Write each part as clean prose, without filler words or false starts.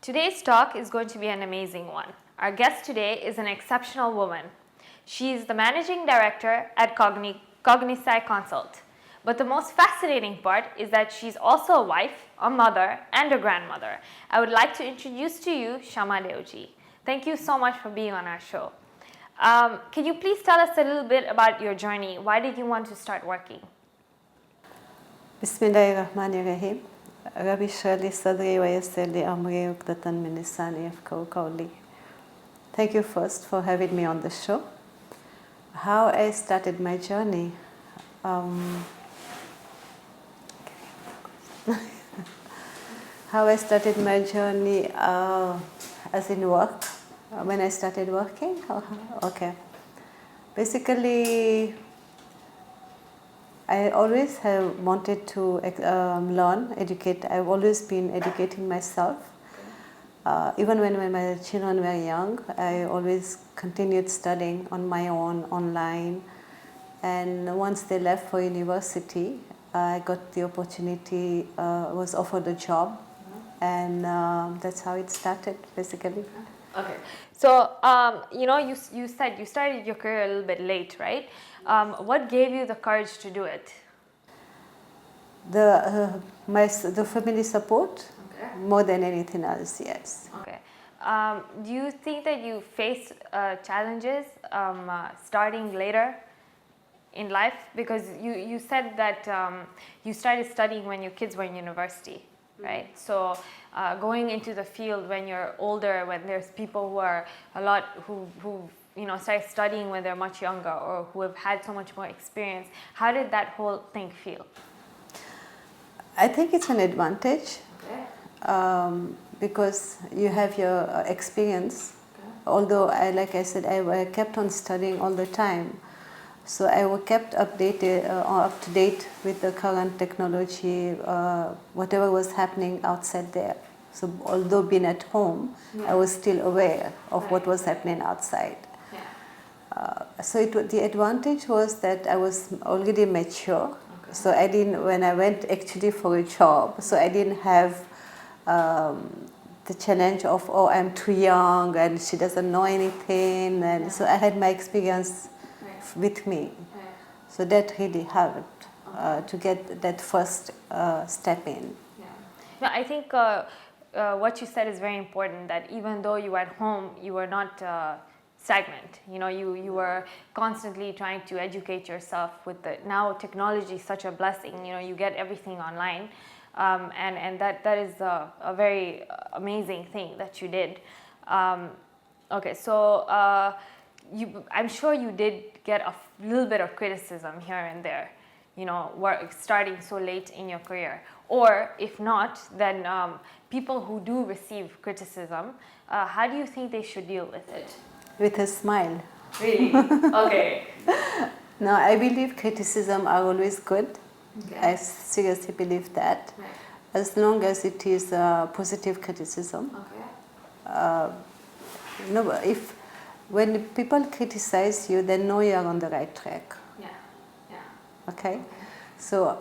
Today's talk is going to be an amazing one. Our guest today is an exceptional woman. She is the managing director at Cognisci Consult. But the most fascinating part is that she's also a wife, a mother, and a grandmother. I would like to introduce to you Shama Dewji. Thank you so much for being on our show. Can you please tell us a little bit about your journey? Why did you want to start working? Bismillahirrahmanirrahim. Rabbi Shrali Sadri wa Yassir li Amri Uqdatan min Lisani Yafqahu Qawli. Thank you first for having me on the show. How I started my journey. How I started my journey as in work, when I started working? Okay. Basically, I always have wanted to learn, educate. I've always been educating myself. Even when my children were young, I always continued studying on my own, online. And once they left for university, I got the opportunity, was offered a job. And that's how it started, basically. Okay. So, you said you started your career a little bit late, right? What gave you the courage to do it? The family support, okay, more than anything else, yes. Okay. Do you think that you faced challenges starting later in life? Because you said that you started studying when your kids were in university, right? So going into the field when you're older, when there's people who are who started studying when they're much younger or who have had so much more experience, how did that whole thing feel? I think it's an advantage, okay, because you have your experience. Okay. Although, like I said, I kept on studying all the time. So I was kept updated or up to date with the current technology, whatever was happening outside there. So although being at home, yeah, I was still aware of what was happening outside. Yeah. So the advantage was that I was already mature. Okay. So I didn't, when I went actually for a job, so I didn't have the challenge of, oh, I'm too young and she doesn't know anything. And so I had my experience with me. So that really helped to get that first step in. Yeah. No, I think what you said is very important, that even though you were at home, you were not stagnant. You were constantly trying to educate yourself with now technology is such a blessing. You get everything online. And that is a very amazing thing that you did. Okay, so I'm sure you did get a little bit of criticism here and there, starting so late in your career. Or if not, then people who do receive criticism, how do you think they should deal with it? With a smile. Really? Okay. No, I believe criticism are always good. Okay. I seriously believe that. Right. As long as it is positive criticism. Okay. When people criticize you, they know you are on the right track. Yeah. Yeah. Okay? So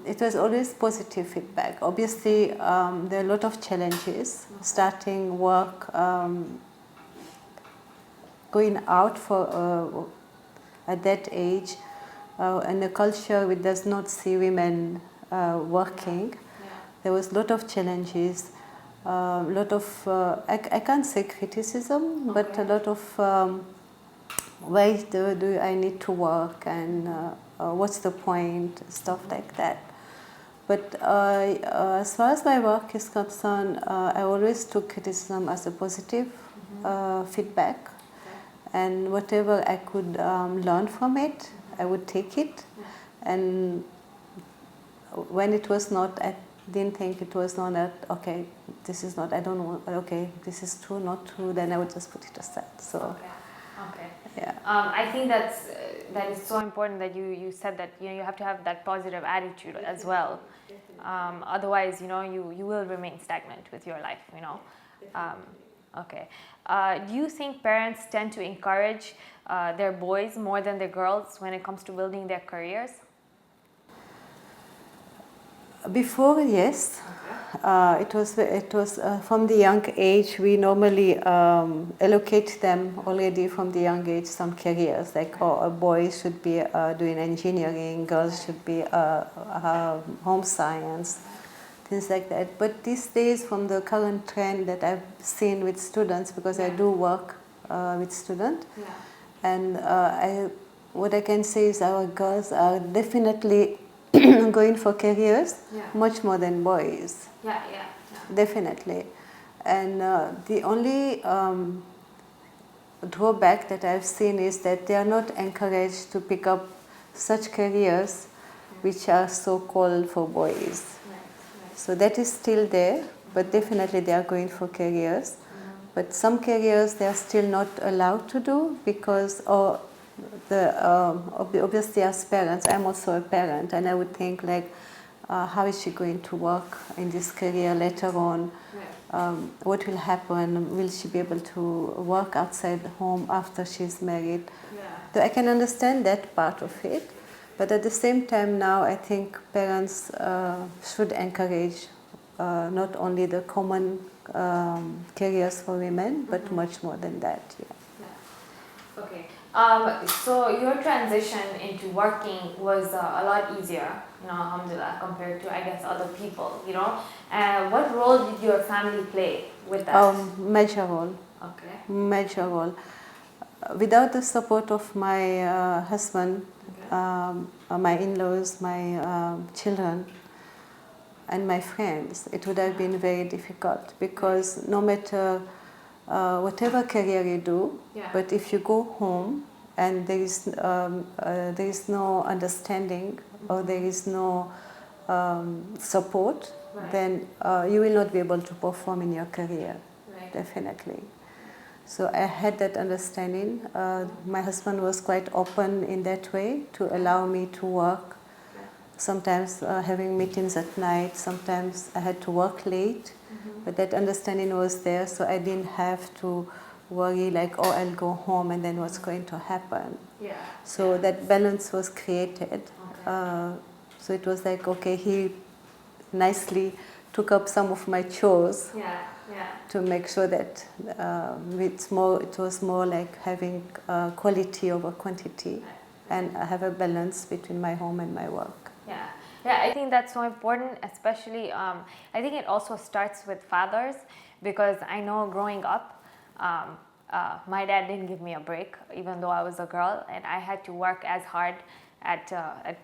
it was always positive feedback. Obviously, there are a lot of challenges. Okay. Starting work, going out for at that age, in a culture which does not see women working, yeah. There was a lot of challenges. Lot of I can't say criticism, okay, but a lot of ways do I need to work and what's the point, stuff like that. But as far as my work is concerned, I always took criticism as a positive feedback, okay, and whatever I could learn from it, I would take it, yeah. And when it was not, I didn't think it was not that, okay, this is not, I don't know, okay, this is true, not true, then I would just put it aside. So, okay. Yeah. I think that is so important that you said that you have to have that positive attitude as well. Otherwise, you will remain stagnant with your life. Okay. Do you think parents tend to encourage their boys more than their girls when it comes to building their careers? Before, yes. Okay. it was from the young age. We normally allocate them already from the young age some careers, like boys should be doing engineering, girls should be home science, things like that. But these days, from the current trend that I've seen with students, because I do work with students, and what I can say is our girls are definitely going for careers much more than boys. Definitely. And the only drawback that I've seen is that they are not encouraged to pick up such careers which are so-called for boys. So that is still there, but definitely they are going for careers. But some careers they are still not allowed to do because obviously as parents, I'm also a parent, and I would think like, how is she going to work in this career later on? What will happen? Will she be able to work outside home after she's married? So I can understand that part of it, but at the same time now I think parents should encourage not only the common careers for women, but much more than that. Okay. So your transition into working was a lot easier, alhamdulillah, compared to, I guess, other people, What role did your family play with that? Major role. Okay. Major role. Without the support of my husband, my in-laws, my children, and my friends, it would have been very difficult, because no matter whatever career you do, but if you go home and there is no understanding or there is no support, then you will not be able to perform in your career, definitely. So I had that understanding. My husband was quite open in that way to allow me to work. Sometimes having meetings at night, sometimes I had to work late, but that understanding was there, so I didn't have to worry like, oh, I'll go home and then what's going to happen. So that balance was created. So it was like, okay, he nicely took up some of my chores to make sure that it was more like having quality over quantity, and I have a balance between my home and my work. Yeah, I think that's so important, especially, I think it also starts with fathers, because I know growing up, my dad didn't give me a break, even though I was a girl, and I had to work as hard at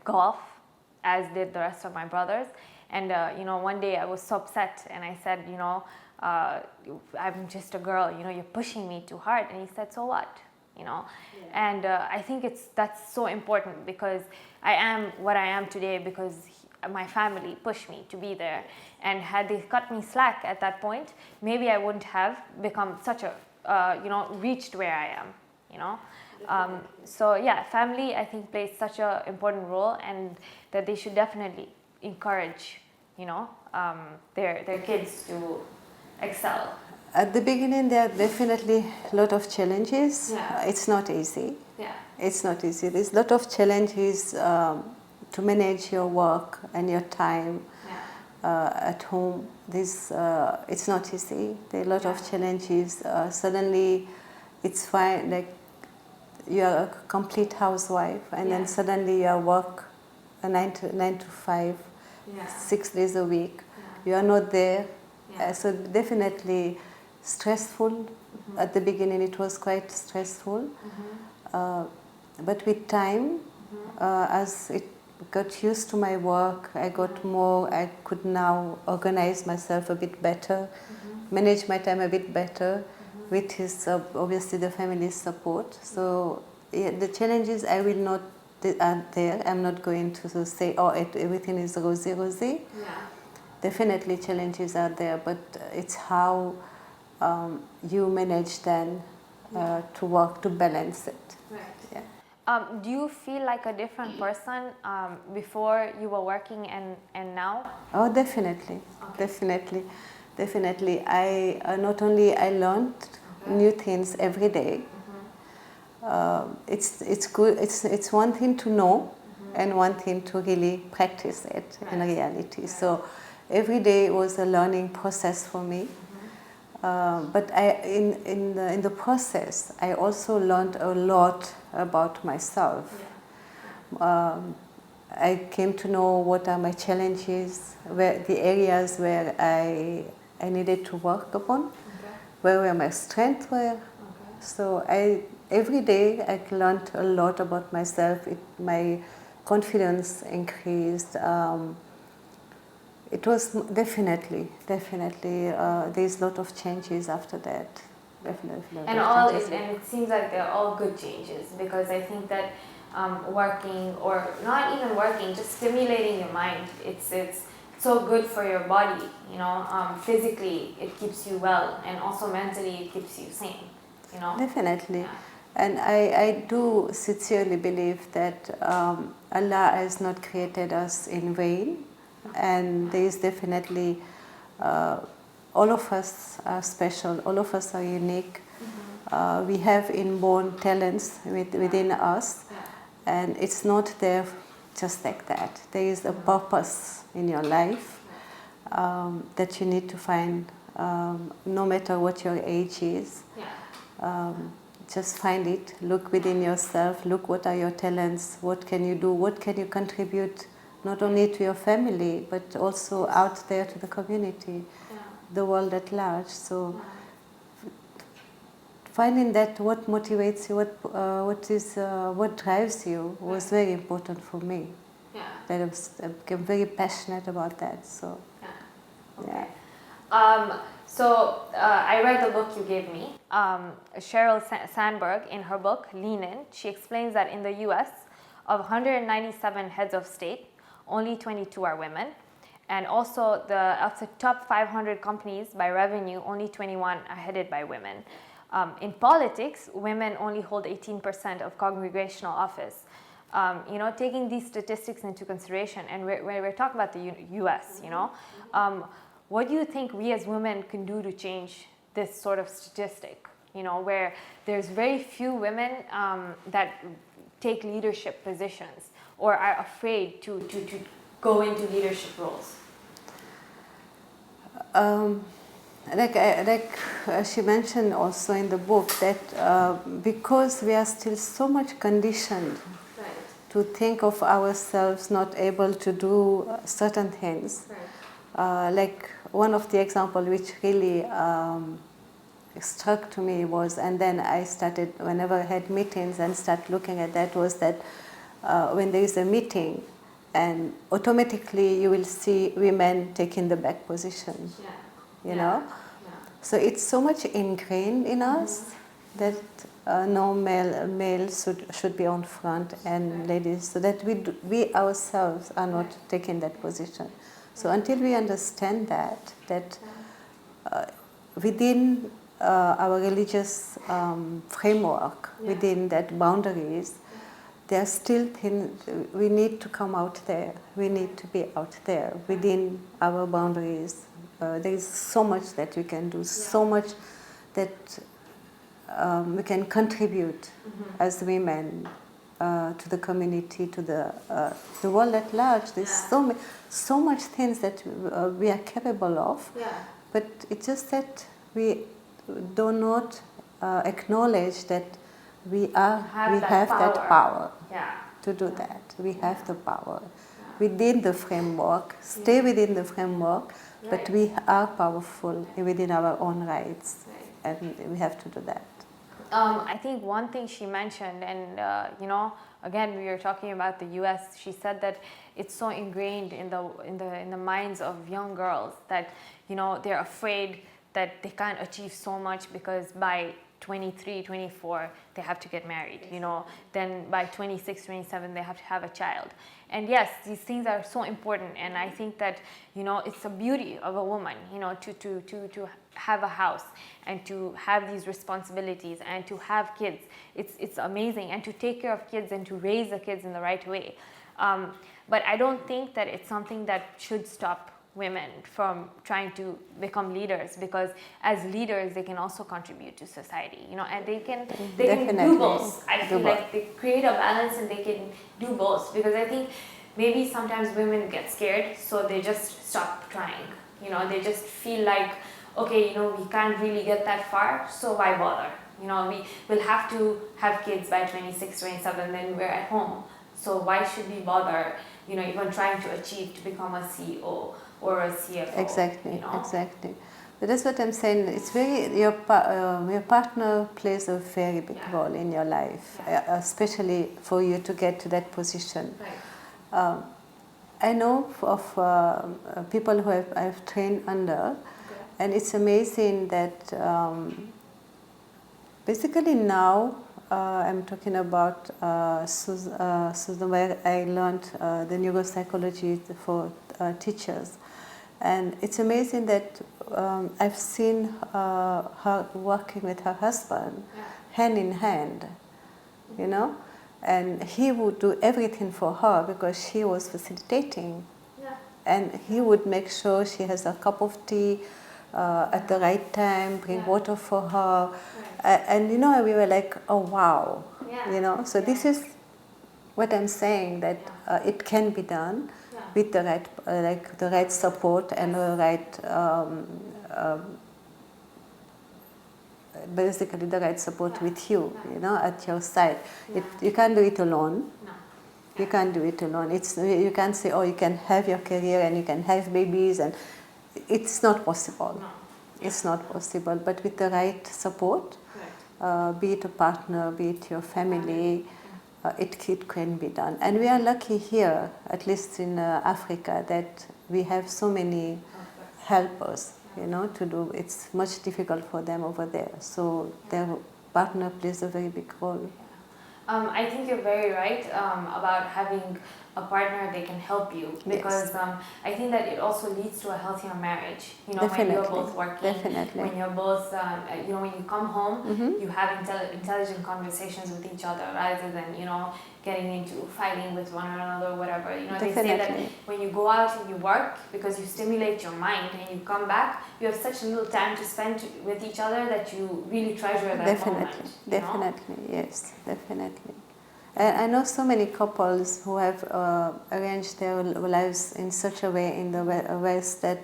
golf as did the rest of my brothers. And, one day I was so upset, and I said, I'm just a girl, you're pushing me too hard. And he said, so what? And I think that's so important, because I am what I am today because my family pushed me to be there, and had they cut me slack at that point, maybe I wouldn't have become such a reached where I am. So yeah, family I think plays such an important role, and that they should definitely encourage their kids to excel. At the beginning, there are definitely a lot of challenges. It's not easy. It's not easy. There's a lot of challenges to manage your work and your time at home. It's not easy. There are a lot of challenges. Suddenly, it's fine. Like you are a complete housewife, and then suddenly you work 9 to 5, 6 days a week. You are not there. So definitely stressful. At the beginning it was quite stressful, but with time, as it got used to my work, I could now organize myself a bit better, manage my time a bit better, with his obviously the family's support. So the challenges are there. I'm not going to say, oh, everything is rosy. Definitely challenges are there, but it's how you manage then to work, to balance it. Do you feel like a different person before you were working and now? Oh, definitely. I not only I learned new things every day. It's good. It's one thing to know, and one thing to really practice it in reality. So every day was a learning process for me. But in the process, I also learned a lot about myself. I came to know what are my challenges, where the areas where I needed to work upon, where my strengths were. So every day I learned a lot about myself. My confidence increased. It was definitely. There's a lot of changes after that. Definitely. And it seems like they're all good changes, because I think that working, or not even working, just stimulating your mind, it's so good for your body. You know, physically it keeps you well, and also mentally it keeps you sane. You know. Definitely. Yeah. And I do sincerely believe that Allah has not created us in vain, and there is definitely all of us are special, all of us are unique. We have inborn talents within us, and it's not there just like that. There is a purpose in your life that you need to find, no matter what your age is. Just find it, look within yourself, look what are your talents, what can you do, what can you contribute, not only to your family, but also out there to the community, the world at large. So finding that what motivates you, what drives you was very important for me. I became very passionate about that. So, I read the book you gave me. Sheryl Sandberg, in her book Lean In, she explains that in the U.S., of 197 heads of state, only 22 are women. And also, of the top 500 companies by revenue, only 21 are headed by women. In politics, women only hold 18% of congregational office. You know, taking these statistics into consideration, and we're talking about the U.S., you know, what do you think we as women can do to change this sort of statistic, you know, where there's very few women that take leadership positions or are afraid to go into leadership roles? Like she mentioned also in the book, that because we are still so much conditioned to think of ourselves not able to do certain things. Like one of the examples which really struck to me was, and then I started, whenever I had meetings and start looking at that, was that when there is a meeting, and automatically you will see women taking the back position. You know? So it's so much ingrained in us that no male should be on front, and ladies, so that we ourselves are not taking that position. So until we understand that within our religious framework, within that boundaries, there are still things we need to come out there. We need to be out there within our boundaries. There is so much that we can do, so much that we can contribute as women to the community, to the world at large. There's so much things that we are capable of, but it's just that we do not acknowledge that we have that power to do that. We have the power within the framework. Stay within the framework. But we are powerful within our own rights, and we have to do that. I think one thing she mentioned, and you know, again, we were talking about the U.S. She said that it's so ingrained in the minds of young girls that, you know, they're afraid that they can't achieve so much because by 23, 24, they have to get married, you know, then by 26, 27, they have to have a child. And yes, these things are so important, and I think that, you know, it's the beauty of a woman, you know, to have a house and to have these responsibilities and to have kids. It's amazing, and to take care of kids and to raise the kids in the right way. But I don't think that it's something that should stop women from trying to become leaders, because as leaders they can also contribute to society, you know, and they can do both. I feel like they create a balance and they can do both, because I think maybe sometimes women get scared, so they just stop trying. You know, they just feel like, okay, you know, we can't really get that far, so why bother? You know, we will have to have kids by 26, 27, then we're at home. So why should we bother, you know, even trying to achieve to become a CEO or a CFO? Exactly, you know? exactly. But that's what I'm saying. It's very your partner plays a very big role in your life, especially for you to get to that position. Right. I know of people who I've trained under, and it's amazing that basically now I'm talking about Susan, where I learned the neuropsychology for teachers. And it's amazing that I've seen her working with her husband hand in hand, you know, and he would do everything for her because she was facilitating. Yeah. And he would make sure she has a cup of tea at the right time, bring water for her. Right. And you know, we were like, oh wow, you know, so this is what I'm saying, that it can be done with the right, like the right support and the right, basically the right support with you, you know, at your side. You can't do it alone. No. You can't do it alone. You can't say, oh, you can have your career and you can have babies, and it's not possible. No. It's not possible. But with the right support, be it a partner, be it your family, it can be done. And we are lucky here, at least in Africa, that we have so many helpers, you know, to do. It's much difficult for them over there. So their partner plays a very big role. I think you're very right about having a partner that can help you, because I think that it also leads to a healthier marriage. You know, Definitely. when you're both working, Definitely. when you're both, you know, when you come home, you have intelligent conversations with each other rather than, you know, getting into fighting with one another or whatever. You know, Definitely. they say that when you go out and you work, because you stimulate your mind, and you come back, you have such a little time to spend with each other that you really treasure that moment. Definitely, yes, definitely. And I know so many couples who have arranged their lives in such a way in the West that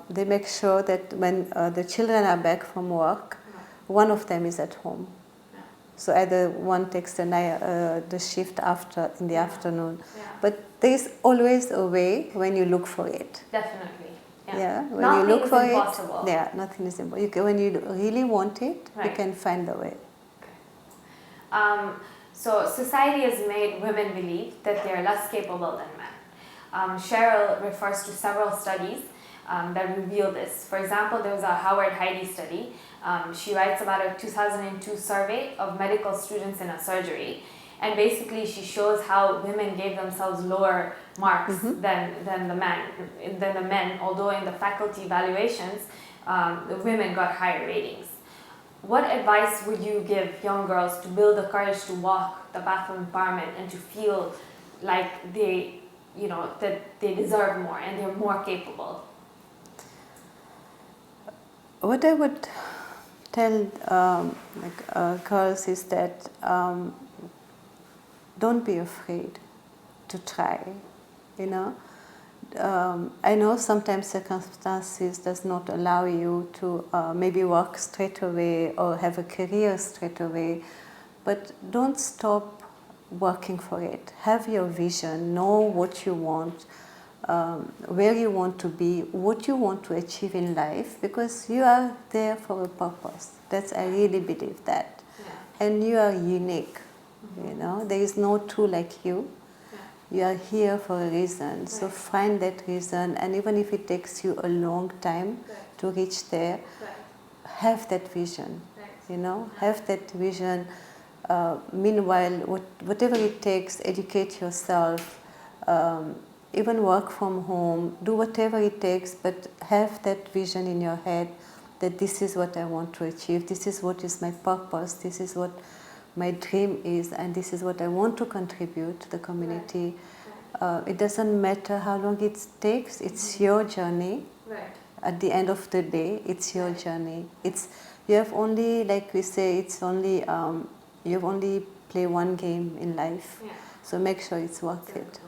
they make sure that when the children are back from work, one of them is at home. So either one takes the shift in the afternoon. But there is always a way when you look for it. Definitely. When nothing you look for impossible. it, nothing is impossible. When you really want it, you can find the way. So society has made women believe that they are less capable than men. Cheryl refers to several studies that reveal this. For example, there was a Howard Heidi study. She writes about a 2002 survey of medical students in a surgery. And basically she shows how women gave themselves lower marks than the men, although in the faculty evaluations, the women got higher ratings. What advice would you give young girls to build the courage to walk the path of empowerment and to feel like they, you know, that they deserve more and they're more capable? What I would tell girls is that don't be afraid to try, you know. I know sometimes circumstances does not allow you to maybe work straight away or have a career straight away, but don't stop working for it. Have your vision, know what you want, where you want to be, what you want to achieve in life, because you are there for a purpose. I really believe that. And you are unique, you know. There is no two like you. You are here for a reason, so find that reason, and even if it takes you a long time to reach there, have that vision, you know, have that vision. Meanwhile, whatever it takes, educate yourself, even work from home, do whatever it takes, but have that vision in your head that this is what I want to achieve, this is what is my purpose, this is what my dream is, and this is what I want to contribute to the community. It doesn't matter how long it takes, it's your journey. At the end of the day, it's your journey. You have only, like we say, you have only play one game in life. So make sure it's worth it.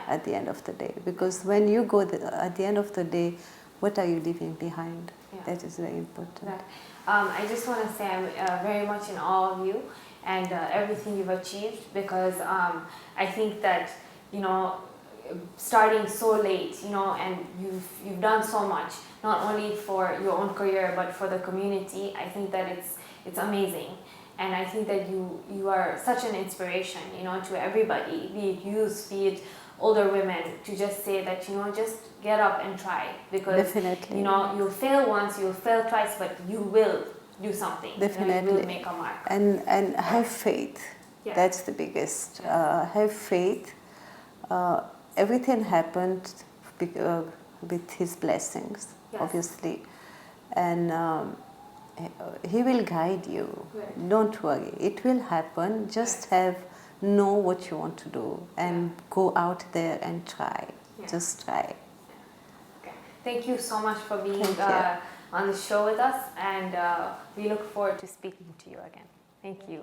at the end of the day. Because when you go at the end of the day, what are you leaving behind? That is very important. Right. I just want to say I'm very much in awe of you and everything you've achieved, because I think that, you know, starting so late, you know, and you've done so much, not only for your own career but for the community. I think that it's amazing, and I think that you are such an inspiration, you know, to everybody, be it youth, be it older women, to just say that, you know, just get up and try, because Definitely. you know, you'll fail once, you'll fail twice, but you will do something. Definitely. You know, you will make a mark. And have faith. That's the biggest. Have faith. Everything happened with His blessings, obviously, and He will guide you. Don't worry, it will happen. Just know what you want to do and go out there and try. Just try. Okay. Thank you so much for being on the show with us, and we look forward to speaking to you again. Thank you.